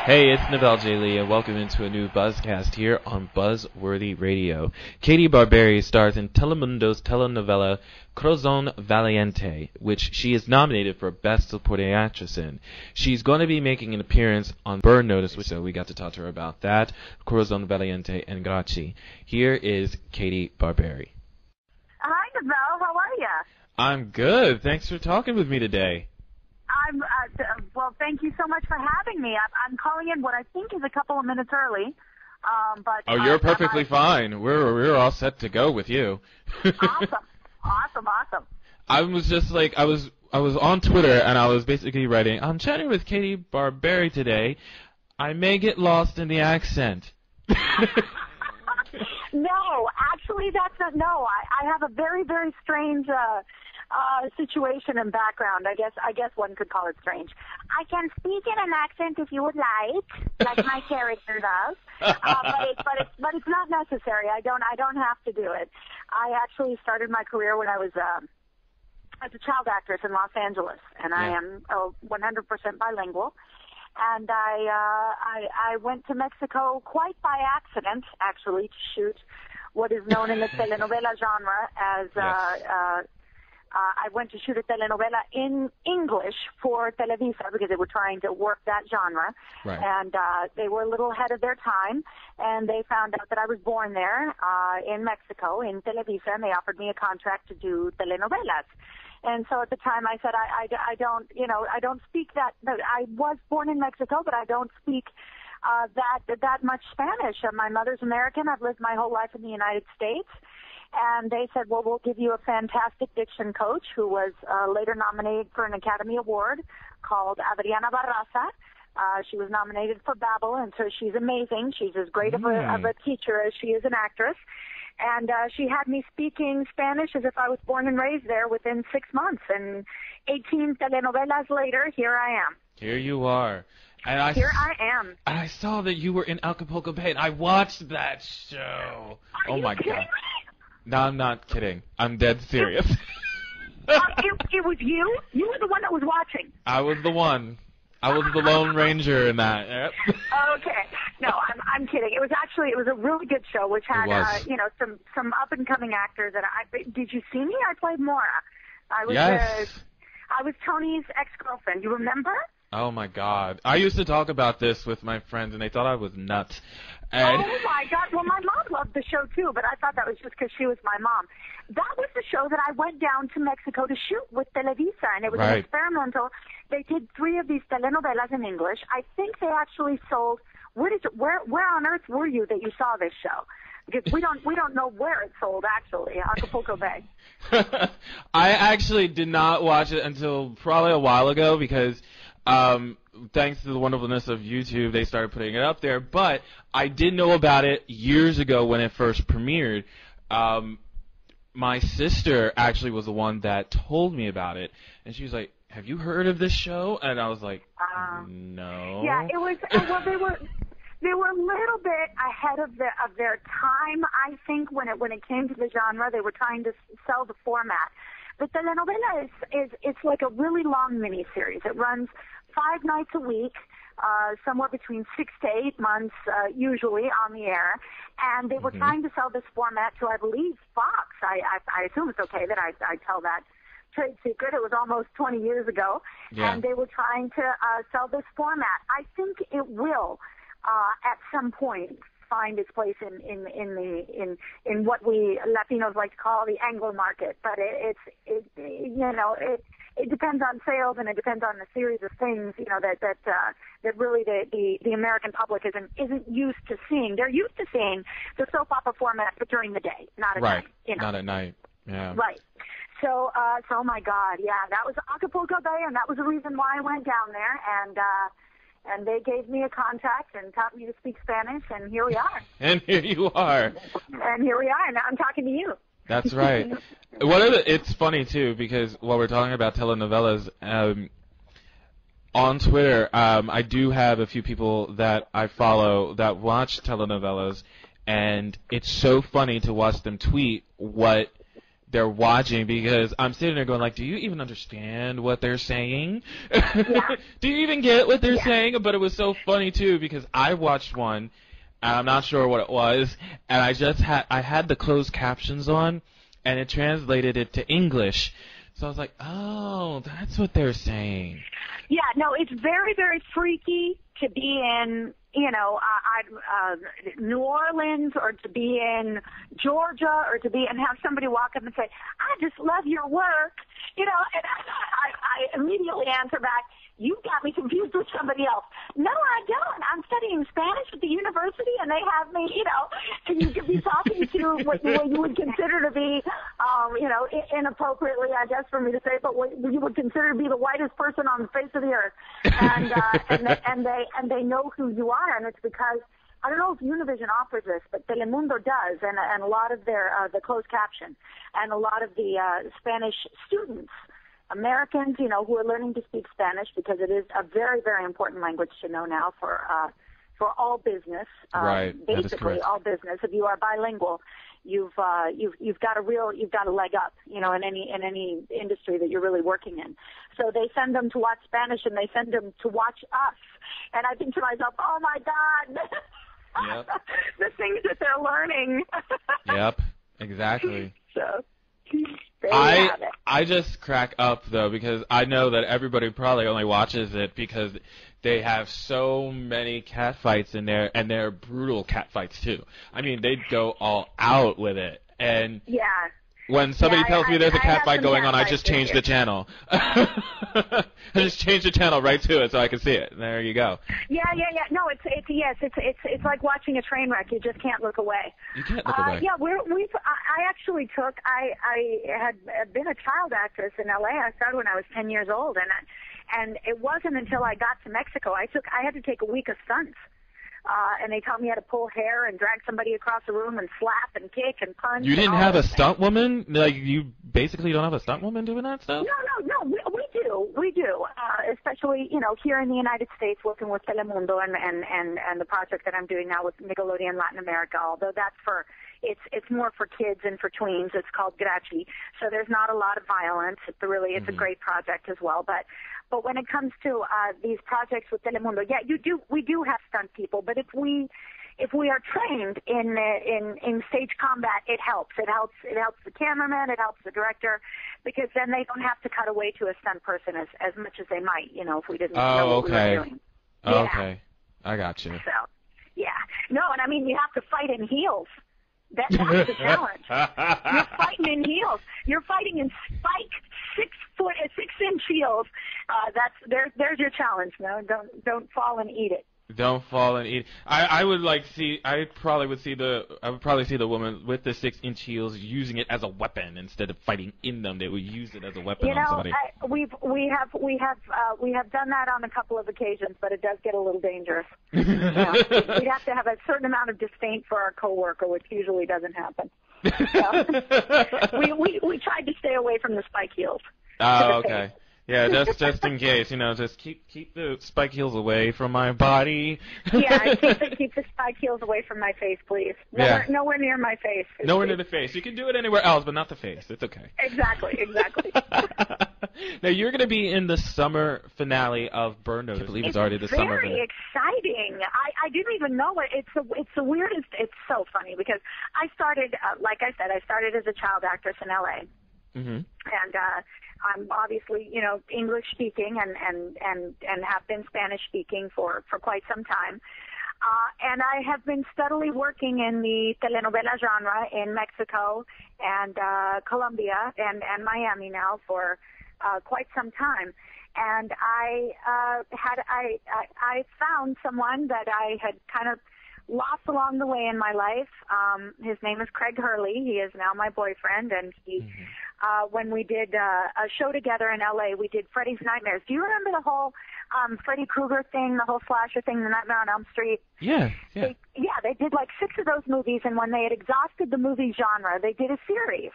Hey, it's Nabel J. Lee, and welcome into a new Buzzcast here on BuzzWorthy Radio. Katie Barberi stars in Telemundo's telenovela Corazon Valiente, which she is nominated for Best Supporting Actress in. She's going to be making an appearance on Burn Notice, so we got to talk to her about that, Corazon Valiente, and Grazie. Here is Katie Barberi. Hi, Nabel. How are you? I'm good. Thanks for talking with me today. Well, thank you so much for having me. I'm calling in what I think is a couple of minutes early. You're perfectly fine. We're all set to go with you. Awesome. I was just like, I was on Twitter and I was basically writing, I'm chatting with Katie Barberi today. I may get lost in the accent. No, actually, that's not. No, I have a very, very strange situation and background. I guess one could call it strange. I can speak in an accent if you would like my character does, but it's not necessary. I don't have to do it. I actually started my career when I was as a child actress in Los Angeles, and I am 100% bilingual. And I went to Mexico quite by accident, actually, to shoot what is known in the telenovela genre as I went to shoot a telenovela in English for Televisa because they were trying to work that genre. Right. And they were a little ahead of their time, and they found out that I was born there in Mexico, in Televisa, and they offered me a contract to do telenovelas. And so at the time I said, I don't speak that. I was born in Mexico, but I don't speak that much Spanish. My mother's American. I've lived my whole life in the United States. And they said, well, we'll give you a fantastic diction coach who was later nominated for an Academy Award called Adriana Barraza. She was nominated for Babel, and so she's amazing. She's as great of a teacher as she is an actress. And she had me speaking Spanish as if I was born and raised there within 6 months. And 18 telenovelas later, here I am. Here you are. And Here I am. And I saw that you were in Acapulco Bay, and I watched that show. Are you my kidding God. Me? No, I'm not kidding. I'm dead serious. It was you? You were the one that was watching. I was the one. I was the Lone Ranger in that. Yep. Okay. No, I'm kidding. It was a really good show, which had some up and coming actors. And did you see me? I played Mora. Yes. I was Tony's ex-girlfriend. You remember? Oh my God. I used to talk about this with my friends, and they thought I was nuts. And oh my God. Well, my mom loved the show too, but I thought that was just because she was my mom. That was the show that I went down to Mexico to shoot with Televisa, and it was an experimental. They did 3 of these telenovelas in English. I think they actually sold. Where on earth were you that you saw this show? Because we don't know where it sold actually. Acapulco Bay. I actually did not watch it until probably a while ago because. Thanks to the wonderfulness of YouTube, they started putting it up there. But I did know about it years ago when it first premiered. My sister actually was the one that told me about it, and she was like, "Have you heard of this show?" And I was like, "No." Yeah, it was. Well, they were a little bit ahead of their time. I think when it came to the genre, they were trying to sell the format. The telenovela it's like a really long miniseries. It runs 5 nights a week, somewhere between 6 to 8 months, usually on the air. And they were trying to sell this format to, I believe, Fox. I assume it's okay that I tell that trade secret. It was almost 20 years ago. Yeah. And they were trying to sell this format. I think it will, at some point, find its place in what we Latinos like to call the Anglo market, but it depends on sales, and it depends on a series of things that really the American public isn't used to seeing. They're used to seeing the soap opera format, but during the day, not at night. Not at night. Yeah. Right. So oh my God, yeah, that was Acapulco Bay, and that was the reason why I went down there, and they gave me a contact and taught me to speak Spanish, and here we are. And here you are. And here we are, and now I'm talking to you. That's right. It's funny, too, because while we're talking about telenovelas, on Twitter, I do have a few people that I follow that watch telenovelas, and it's so funny to watch them tweet what they're watching, because I'm sitting there going like, do you even understand what they're saying? Yeah. Do you even get what they're Yeah. saying? But it was so funny too, because I watched one, and I'm not sure what it was, and I had the closed captions on, and it translated it to English. So I was like, oh, that's what they're saying. Yeah, no, it's very, very freaky to be in, New Orleans, or to be in Georgia, or to be and have somebody walk up and say, "I just love your work," and I immediately answer back, "You got me confused with somebody else." No, I don't. I'm studying Spanish at the university, and they have me, and you could be talking to what you would consider to be, inappropriately, I guess, for me to say, but what you would consider to be the whitest person on the face of the earth, and they know who you are, and it's because, I don't know if Univision offers this, but Telemundo does, and a lot of their the closed caption, and a lot of the Spanish students, Americans, who are learning to speak Spanish, because it is a very, very important language to know now for all business. Right. Basically, all business. If you are bilingual, you've got a leg up, in any industry that you're really working in. So they send them to watch Spanish, and they send them to watch us. And I think to myself, oh my God, Yep. the things that they're learning. Yep, exactly. So there you have it. I just crack up though, because I know that everybody probably only watches it because they have so many cat fights in there, and they're brutal cat fights too. I mean, they go all out with it, and Yeah. when somebody tells me there's a cat fight going on, I fights just this change year. the channel. I just change the channel right to it so I can see it. There you go. Yeah. No, it's like watching a train wreck. You just can't look away. You can't look away. Yeah, I actually I had been a child actress in LA. I started when I was 10 years old, and it wasn't until I got to Mexico I had to take a week of stunts. And they taught me how to pull hair and drag somebody across the room and slap and kick and punch. You didn't and all have a those things. stunt woman? Like, you basically don't have a stunt woman doing that stuff? No, we do. Especially, here in the United States, working with Telemundo and the project that I'm doing now with Nickelodeon Latin America, although it's more for kids and for tweens. It's called Grachi. So there's not a lot of violence. It's a great project as well. But when it comes to these projects with Telemundo, yeah, we do have stunt people, but if we are trained in stage combat, it helps. It helps the cameraman, it helps the director, because then they don't have to cut away to a stunt person as much as they might, if we didn't know what we were doing. Oh, Yeah. okay. I got you. So, yeah. No, and I mean, you have to fight in heels. That's the challenge. You're fighting in heels. You're fighting in spiked 6-inch heels. There's your challenge. No, don't fall and eat it. Don't fall and eat. I would probably see the woman with the 6-inch heels using it as a weapon instead of fighting in them. They would use it as a weapon on somebody. We have done that on a couple of occasions, but it does get a little dangerous. We'd have to have a certain amount of disdain for our coworker, which usually doesn't happen. So, we tried to stay away from the spike heels. Oh, okay. Yeah, just in case, just keep the spike heels away from my body. Yeah, keep the spike heels away from my face, please. Nowhere near my face. Nowhere near the face. You can do it anywhere else, but not the face. It's okay. Exactly. Now, you're going to be in the summer finale of Burn Notice. I believe it's already the summer. It's very exciting. I didn't even know it. It's the weirdest. It's so funny because I started, like I said, as a child actress in L.A. Mm-hmm. And I'm obviously, English speaking and have been Spanish speaking for quite some time. And I have been steadily working in the telenovela genre in Mexico and Colombia and Miami now for quite some time. And I found someone that I had kind of lost along the way in my life. His name is Craig Hurley. He is now my boyfriend, and he when we did a show together in L.A., we did Freddy's Nightmares. Do you remember the whole Freddy Krueger thing, the whole slasher thing, the Nightmare on Elm Street? Yeah. They did like 6 of those movies, and when they had exhausted the movie genre, they did a series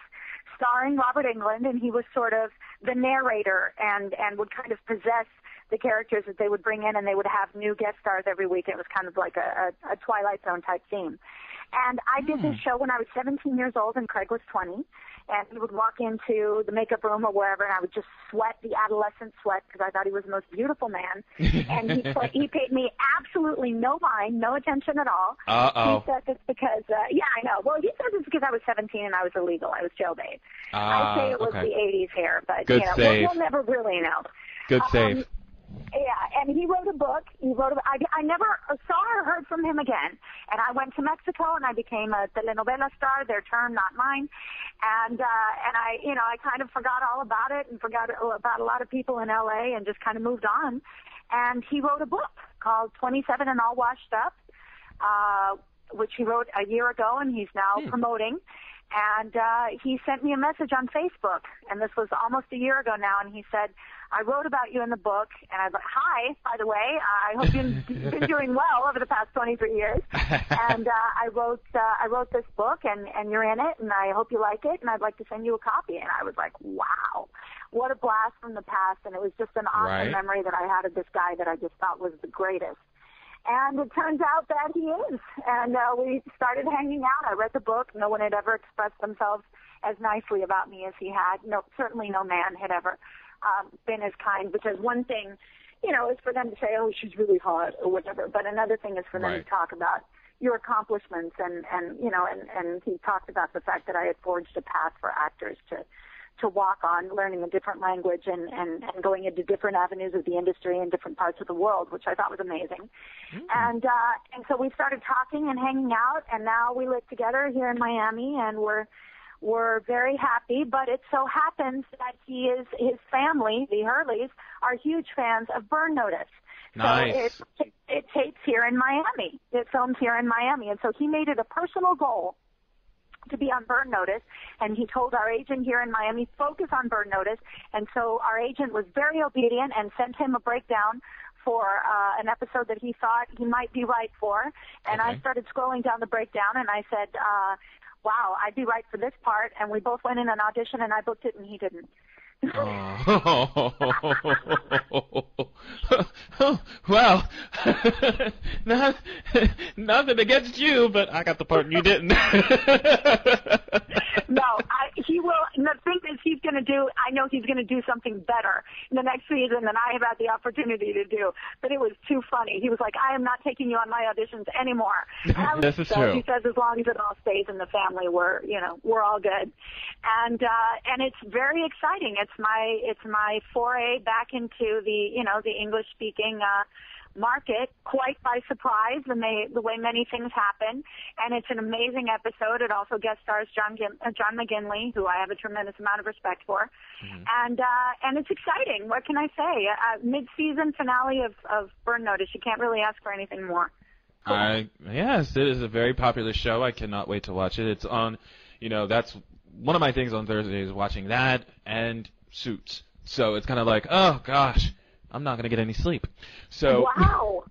starring Robert Englund, and he was sort of the narrator and would kind of possess the characters that they would bring in, and they would have new guest stars every week. It was kind of like a Twilight Zone type theme. And I did this show when I was 17 years old and Craig was 20. And he would walk into the makeup room or wherever, and I would just sweat the adolescent sweat because I thought he was the most beautiful man. And he paid me absolutely no mind, no attention at all. Uh-oh. He said it's because, yeah, I know. Well, he said it's because I was 17 and I was illegal. I was jailbait. I say it was the 80s here, but Good save. we'll never really know. Good save. Yeah, and he wrote a book. I never saw or heard from him again. And I went to Mexico, and I became a telenovela star, their term, not mine. And I kind of forgot all about it and forgot about a lot of people in L.A. and just kind of moved on. And he wrote a book called 27 and All Washed Up, which he wrote a year ago, and he's now promoting. And he sent me a message on Facebook, and this was almost a year ago now, and he said, I wrote about you in the book, and I was like, hi, by the way, I hope you've been doing well over the past 23 years. And I wrote this book, and you're in it, and I hope you like it, and I'd like to send you a copy. And I was like, wow, what a blast from the past, and it was just an awesome memory that I had of this guy that I just thought was the greatest. And it turns out that he is. And we started hanging out. I read the book. No one had ever expressed themselves as nicely about me as he had. No, certainly no man had ever been as kind. Because one thing, is for them to say, oh, she's really hot or whatever. But another thing is for them to talk about your accomplishments. And he talked about the fact that I had forged a path for actors to walk on, learning a different language and going into different avenues of the industry in different parts of the world, which I thought was amazing. And so we started talking and hanging out, and now we live together here in Miami, and we're very happy. But it so happens that his family, the Hurleys, are huge fans of Burn Notice. Nice. So it tapes here in Miami. It films here in Miami, and so he made it a personal goal to be on Burn Notice, and he told our agent here in Miami, focus on Burn Notice, and so our agent was very obedient and sent him a breakdown for an episode that he thought he might be right for, and I started scrolling down the breakdown, and I said, wow, I'd be right for this part, and we both went in an audition, and I booked it, and he didn't. Oh. Well, nothing against you, but I got the part and you didn't. No, he will. And the thing is, I know he's going to do something better in the next season than I have had the opportunity to do. But it was too funny. He was like, I am not taking you on my auditions anymore. This is true. He says, as long as it all stays in the family, we're all good. And it's very exciting. It's my foray back into the English speaking market, quite by surprise, the way many things happen, and it's an amazing episode. It also guest stars John McGinley, who I have a tremendous amount of respect for, and it's exciting. What can I say? Mid-season finale of Burn Notice. You can't really ask for anything more. Cool. Yes, it is a very popular show. I cannot wait to watch it. It's on, that's one of my things on Thursday is watching that and Suits. So it's kind of like, oh gosh, I'm not gonna get any sleep. So wow.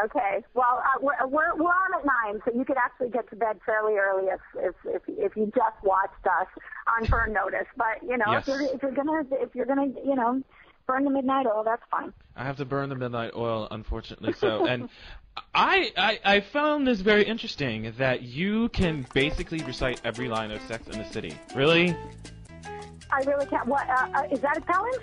Okay. Well, we're on at 9, so you could actually get to bed fairly early if you just watched us on Burn Notice. But yes. if you're gonna burn the midnight oil, that's fine. I have to burn the midnight oil, unfortunately. So and I found this very interesting that you can basically recite every line of Sex in the City. Really? I really can't. What is that a talent?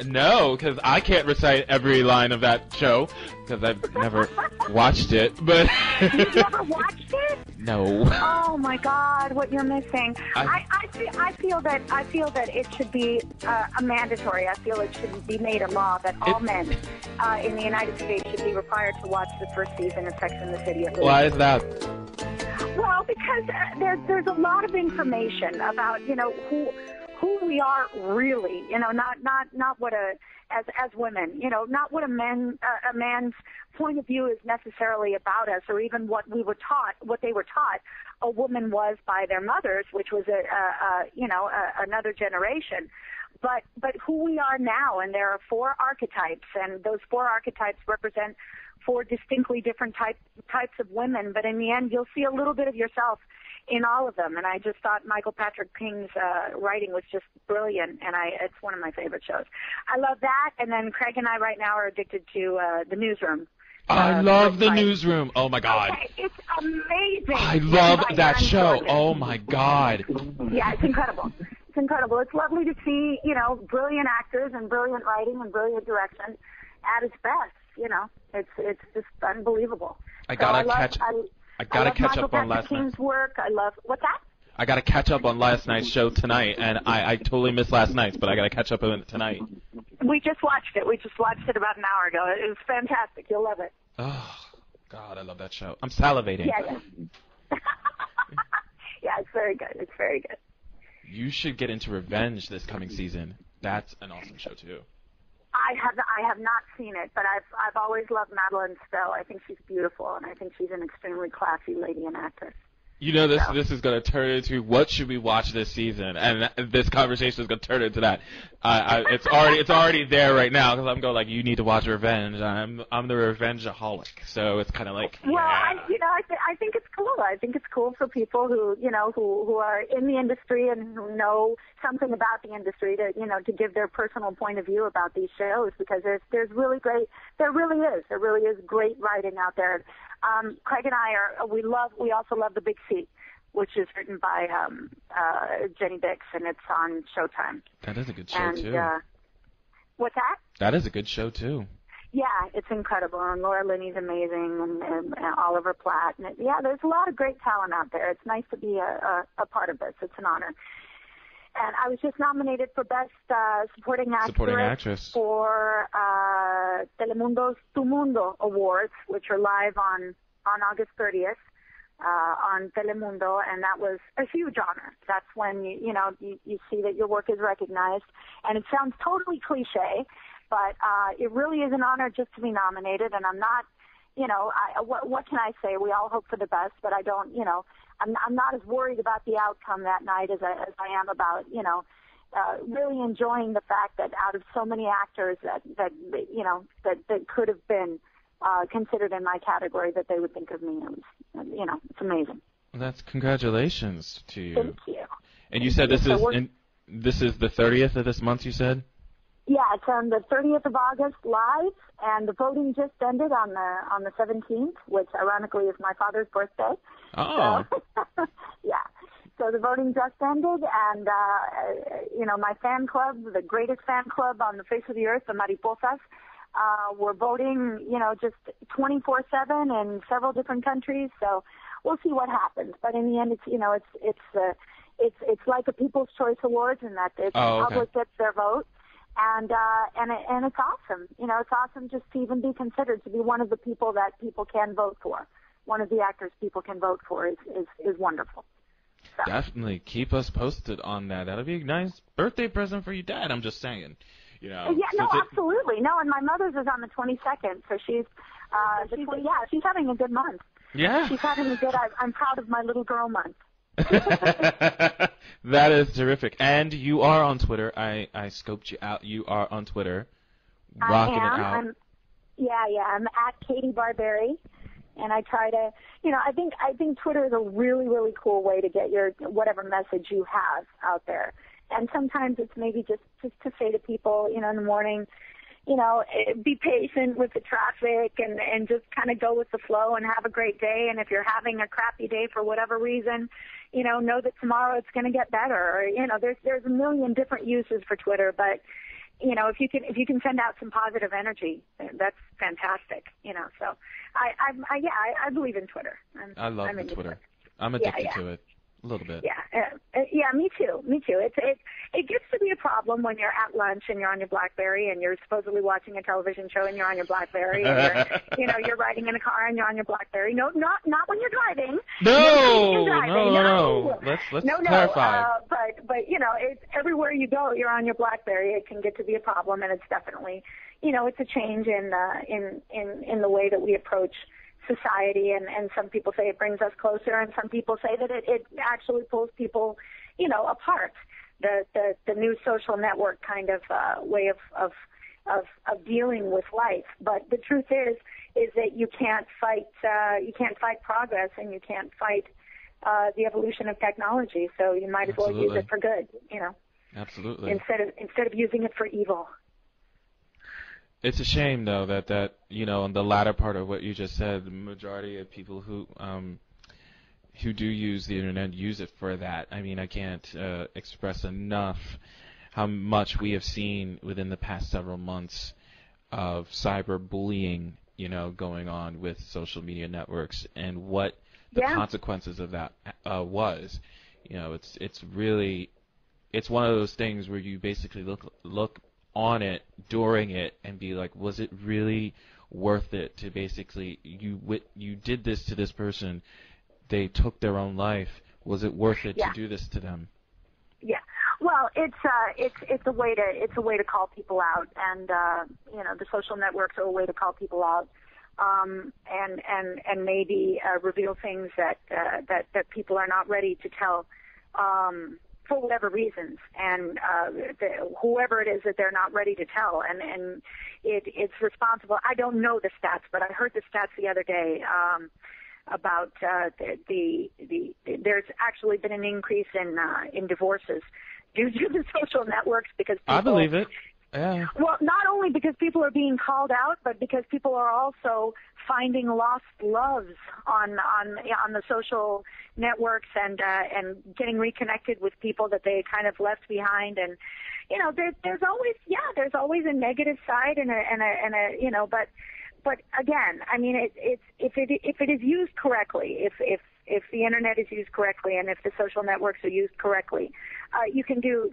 No, because I can't recite every line of that show because I've never watched it. But you've never watched it? No. Oh my God, what you're missing! I feel that it should be a mandatory. I feel it should be made a law that all men in the United States should be required to watch the first season of Sex in the City. Why is that? Well, because there's a lot of information about who we are really, not what as women, not what a man's point of view is necessarily about us, or even what they were taught a woman was by their mothers, which was another generation. But who we are now, and there are 4 archetypes, and those 4 archetypes represent 4 distinctly different types of women, but in the end, you'll see a little bit of yourself in all of them. And I just thought Michael Patrick King's writing was just brilliant, and it's one of my favorite shows. I love that, and then Craig and I right now are addicted to The Newsroom. I love The Newsroom. Oh, my God. Okay, it's amazing. I love that show. Oh, my God. Yeah, it's incredible. It's incredible. It's lovely to see, brilliant actors and brilliant writing and brilliant direction at its best. It's just unbelievable. I gotta catch up on last King's work. I love what's that? I gotta catch up on last night's show tonight, and I totally missed last night's, but I gotta catch up on it tonight. We just watched it. We just watched it about an hour ago. It was fantastic. You'll love it. Oh, God, I love that show. I'm salivating. Yeah. Yeah, it's very good. It's very good. You should get into Revenge this coming season. That's an awesome show too. I have not seen it, but I've always loved Madeline Stowe. I think she's beautiful, and I think she's an extremely classy lady and actress. This is going to turn into what should we watch this season, and this conversation is going to turn into that. It's already there right now because I'm going like, you need to watch Revenge. I'm the Revengeaholic, so it's kind of like. Well, I think it's cool. I think it's cool for people who who are in the industry and who know something about the industry to give their personal point of view about these shows, because there really is great writing out there. Craig and I we also love The Big Seat, which is written by Jenny Bix, and it's on Showtime. That is a good show too. What's that? That is a good show too. Yeah, it's incredible, and Laura Linney's amazing, and Oliver Platt, and there's a lot of great talent out there. It's nice to be a part of this. It's an honor. And I was just nominated for Best Supporting Actress for Telemundo's Tu Mundo Awards, which are live on August 30th on Telemundo, and that was a huge honor. That's when you see that your work is recognized, and it sounds totally cliche, but it really is an honor just to be nominated. And I'm not, what can I say? We all hope for the best, but I don't, I'm not as worried about the outcome that night as I am about, really enjoying the fact that out of so many actors that could have been considered in my category, that they would think of me. It's amazing. Well, that's congratulations to you. Thank you. And you said this is the 30th of this month, you said? Yeah, it's on the 30th of August live, and the voting just ended on the 17th, which ironically is my father's birthday. Oh. So, yeah. So the voting just ended, and my fan club, the greatest fan club on the face of the earth, the Mariposas, were voting, just 24/7 in several different countries. So we'll see what happens. But in the end, it's like a People's Choice Awards in that the public gets their vote. And it's awesome. It's awesome just to even be considered to be one of the people that people can vote for. One of the actors people can vote for is wonderful. So. Definitely keep us posted on that. That'll be a nice birthday present for your dad. I'm just saying. Yeah, no, absolutely. No, and my mother's is on the 22nd, so she's having a good month. Yeah. She's having a good. I'm proud of my little girl month. That is terrific. And you are on Twitter. I scoped you out. You are on Twitter. Rocking it out. I'm at Katie Barberi. And I try to, I think Twitter is a really, really cool way to get your whatever message you have out there. And sometimes it's maybe just to say to people, in the morning, be patient with the traffic and just kind of go with the flow and have a great day. And if you're having a crappy day for whatever reason, know that tomorrow it's going to get better. Or, there's a million different uses for Twitter, but if you can send out some positive energy, that's fantastic. So I believe in Twitter. I love Twitter. I'm addicted to it. A little bit. Yeah, me too. It gets to be a problem when you're at lunch and you're on your BlackBerry and you're supposedly watching a television show and you're on your BlackBerry and you're riding in a car and you're on your BlackBerry. No, not when you're driving. No. Let's clarify. But it's everywhere you go, you're on your BlackBerry. It can get to be a problem, and it's definitely, it's a change in the way that we approach society, and some people say it brings us closer, and some people say that it actually pulls people, apart. The new social network kind of way of dealing with life. But the truth is that you can't fight progress, and you can't fight the evolution of technology. So you might as well use it for good, you know. Absolutely. Instead of using it for evil. It's a shame, though, that you know, in the latter part of what you just said, the majority of people who do use the internet use it for that. I mean, I can't express enough how much we have seen within the past several months of cyberbullying, you know, going on with social media networks, and what the consequences of that was. You know, it's really, it's one of those things where you basically look on it during it and be like, was it really worth it to basically, you did this to this person, they took their own life, was it worth it to do this to them? Yeah. Well, it's a way to call people out, and you know, the social networks are a way to call people out, and maybe reveal things that people are not ready to tell for whatever reasons, and whoever it is that they're not ready to tell, and it's responsible. I don't know the stats, but I heard the stats the other day. About there's actually been an increase in divorces due to the social networks, because people, I believe it. Yeah. Well, not only because people are being called out, but because people are also finding lost loves on the social networks, and getting reconnected with people that they kind of left behind. And you know, there's always a negative side and a you know, but again, I mean, if it is used correctly, if the internet is used correctly, and if the social networks are used correctly, you can do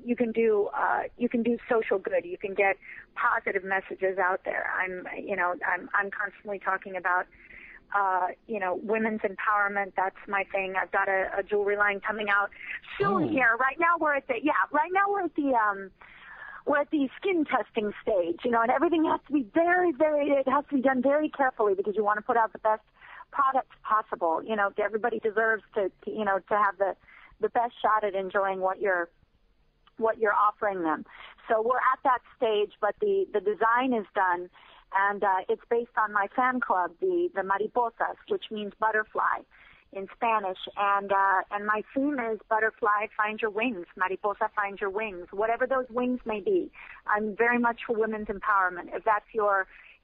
social good. You can get positive messages out there. I'm constantly talking about you know, women's empowerment. That's my thing. I've got a jewelry line coming out soon here. Right now we're at the skin testing stage, you know, and everything has to be it has to be done very carefully, because you want to put out the best products possible. You know, everybody deserves to have the best shot at enjoying what you're offering them. So we're at that stage, but the design is done, and it's based on my fan club, the Mariposas, which means butterfly in Spanish, and my theme is butterfly, find your wings, mariposa, find your wings, whatever those wings may be. I'm very much for women's empowerment.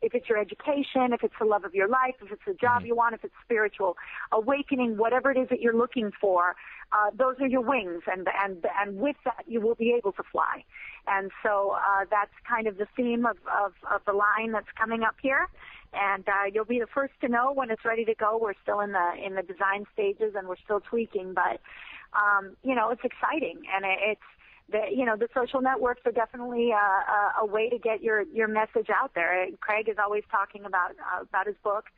If it's your education, if it's the love of your life, if it's the job you want, if it's spiritual awakening, whatever it is that you're looking for, those are your wings, and with that you will be able to fly. And so that's kind of the theme of the line that's coming up here. And you'll be the first to know when it's ready to go. We're still in the design stages, and we're still tweaking, but you know, it's exciting, and the social networks are definitely a way to get your message out there. Craig is always talking about his book,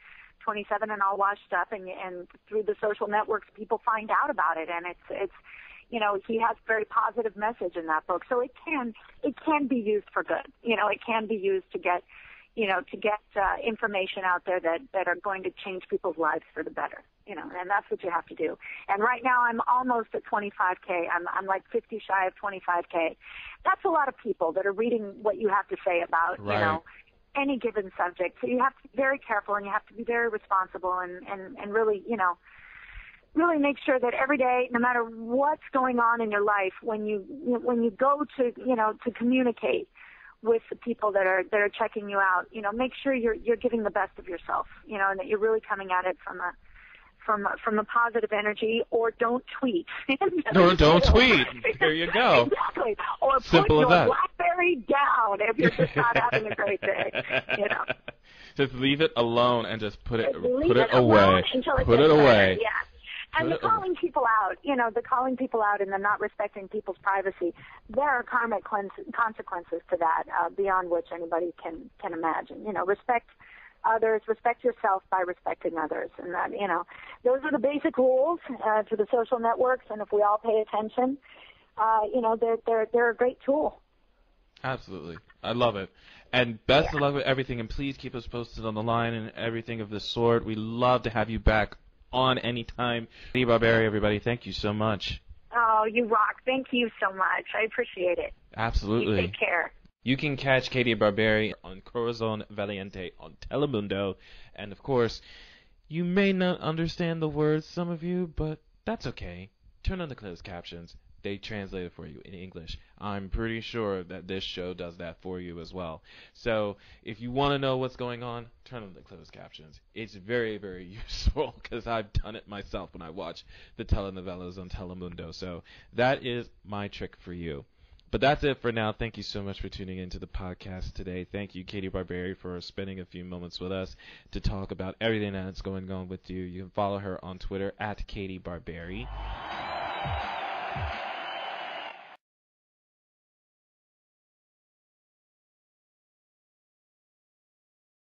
27 and All Washed Up, and through the social networks, people find out about it, and it's you know, he has a very positive message in that book. So it can be used for good. You know, it can be used to get information out there that are going to change people's lives for the better, you know, and that's what you have to do. And right now I'm almost at 25K. I'm like 50 shy of 25K. That's a lot of people that are reading what you have to say about, you know, any given subject. So you have to be very careful, and you have to be very responsible, and really, you know, really make sure that every day, no matter what's going on in your life, when you go to, you know, to communicate with the people that are checking you out, you know, make sure you're giving the best of yourself, you know, and that you're really coming at it from a positive energy. Or don't tweet. No, don't tweet. There you go. Exactly. Or Simple put as your that. BlackBerry down if you're just not having a great day. You know. Just leave it alone and just put it away. Put it away. Yeah. And Put the calling people out, you know, and the not respecting people's privacy, there are karmic consequences to that beyond which anybody can imagine. You know, respect others, respect yourself by respecting others, and that, you know, those are the basic rules to the social networks. And if we all pay attention, you know, they're a great tool. Absolutely, I love it. And best of luck with everything. And please keep us posted on the line and everything of this sort. We love to have you back on anytime. Katie Barberi, everybody, thank you so much. Oh, you rock. Thank you so much. I appreciate it. Absolutely. You take care. You can catch Katie Barberi on Corazon Valiente on Telemundo. And, of course, you may not understand the words, some of you, but that's okay. Turn on the closed captions. They translate it for you in English. I'm pretty sure that this show does that for you as well. So if you want to know what's going on, turn on the closed captions. It's very, very useful because I've done it myself when I watch the telenovelas on Telemundo. So that is my trick for you. But that's it for now. Thank you so much for tuning into the podcast today. Thank you, Katie Barberi, for spending a few moments with us to talk about everything that's going on with you. You can follow her on Twitter at Katie Barberi.